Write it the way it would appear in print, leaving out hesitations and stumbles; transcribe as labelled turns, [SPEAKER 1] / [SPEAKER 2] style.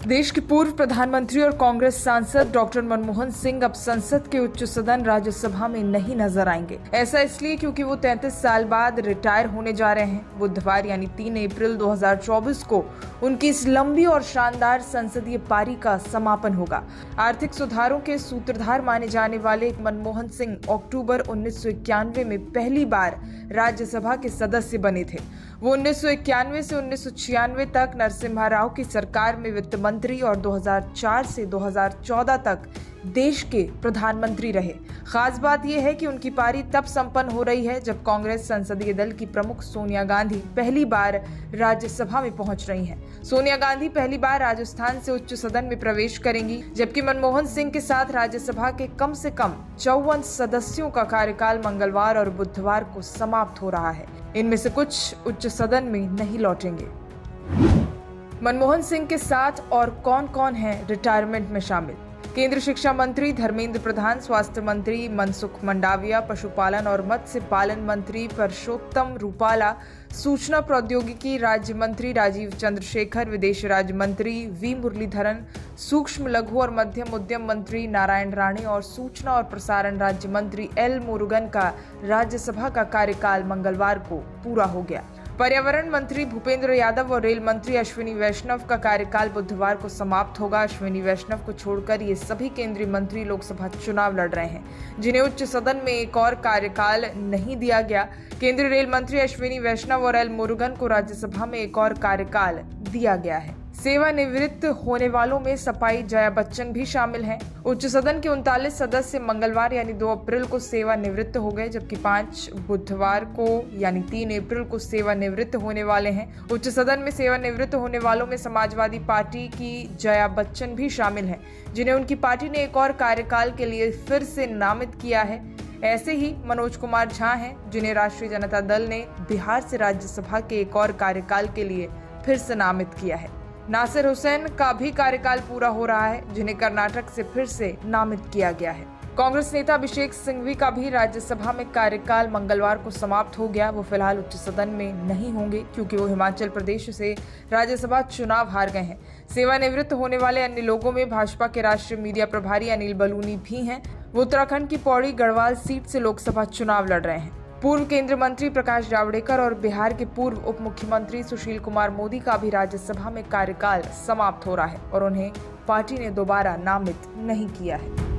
[SPEAKER 1] देश के पूर्व प्रधानमंत्री और कांग्रेस सांसद डॉक्टर मनमोहन सिंह अब संसद के उच्च सदन राज्यसभा में नहीं नजर आएंगे। ऐसा इसलिए क्योंकि वो 33 साल बाद रिटायर होने जा रहे हैं। बुधवार यानी 3 अप्रैल 2024 को उनकी इस लंबी और शानदार संसदीय पारी का समापन होगा। आर्थिक सुधारों के सूत्रधार माने जाने वाले मनमोहन सिंह अक्टूबर 1991 में पहली बार राज्यसभा के सदस्य बने थे। वो 1991 से 1996 तक नरसिम्हा राव की सरकार में वित्त मंत्री और 2004 से 2014 तक देश के प्रधानमंत्री रहे। खास बात यह है कि उनकी पारी तब संपन्न हो रही है जब कांग्रेस संसदीय दल की प्रमुख सोनिया गांधी पहली बार राज्यसभा में पहुंच रही हैं। सोनिया गांधी पहली बार राजस्थान से उच्च सदन में प्रवेश करेंगी, जबकि मनमोहन सिंह के साथ राज्यसभा के कम से कम 54 सदस्यों का कार्यकाल मंगलवार और बुधवार को समाप्त हो रहा है। इनमें से कुछ उच्च सदन में नहीं लौटेंगे। मनमोहन सिंह के साथ और कौन कौन है रिटायरमेंट में शामिल? केंद्रीय शिक्षा मंत्री धर्मेंद्र प्रधान, स्वास्थ्य मंत्री मनसुख मंडाविया, पशुपालन और मत्स्य पालन मंत्री परषोत्तम रूपाला, सूचना प्रौद्योगिकी राज्य मंत्री राजीव चंद्रशेखर, विदेश राज्य मंत्री वी मुरलीधरन, सूक्ष्म लघु और मध्यम उद्यम मंत्री नारायण राणे और सूचना और प्रसारण राज्य मंत्री एल मुरुगन का राज्यसभा का कार्यकाल मंगलवार को पूरा हो गया। पर्यावरण मंत्री भूपेंद्र यादव और रेल मंत्री अश्विनी वैष्णव का कार्यकाल बुधवार को समाप्त होगा। अश्विनी वैष्णव को छोड़कर ये सभी केंद्रीय मंत्री लोकसभा चुनाव लड़ रहे हैं, जिन्हें उच्च सदन में एक और कार्यकाल नहीं दिया गया। केंद्रीय रेल मंत्री अश्विनी वैष्णव और एल मुरुगन को राज्यसभा में एक और कार्यकाल दिया गया है। सेवानिवृत्त होने वालों में सपाई जया बच्चन भी शामिल हैं। उच्च सदन के 39 सदस्य मंगलवार यानी 2 अप्रैल को सेवानिवृत्त हो गए, जबकि 5 बुधवार को यानी 3 अप्रैल को सेवानिवृत्त होने वाले हैं। उच्च सदन में सेवानिवृत्त होने वालों में समाजवादी पार्टी की जया बच्चन भी शामिल हैं, जिन्हें उनकी पार्टी ने एक और कार्यकाल के लिए फिर से नामित किया है। ऐसे ही मनोज कुमार झा हैं, जिन्हें राष्ट्रीय जनता दल ने बिहार से राज्यसभा के एक और कार्यकाल के लिए फिर से नामित किया है। नासिर हुसैन का भी कार्यकाल पूरा हो रहा है, जिन्हें कर्नाटक से फिर से नामित किया गया है। कांग्रेस नेता अभिषेक सिंघवी का भी राज्यसभा में कार्यकाल मंगलवार को समाप्त हो गया। वो फिलहाल उच्च सदन में नहीं होंगे क्योंकि वो हिमाचल प्रदेश से राज्यसभा चुनाव हार गए हैं। सेवानिवृत्त होने वाले अन्य लोगों में भाजपा के राष्ट्रीय मीडिया प्रभारी अनिल बलूनी भी हैं। वो उत्तराखंड की पौड़ी गढ़वाल सीट से लोकसभा चुनाव लड़ रहे हैं। पूर्व केंद्रीय मंत्री प्रकाश जावड़ेकर और बिहार के पूर्व उप मुख्यमंत्री सुशील कुमार मोदी का भी राज्यसभा में कार्यकाल समाप्त हो रहा है और उन्हें पार्टी ने दोबारा नामित नहीं किया है।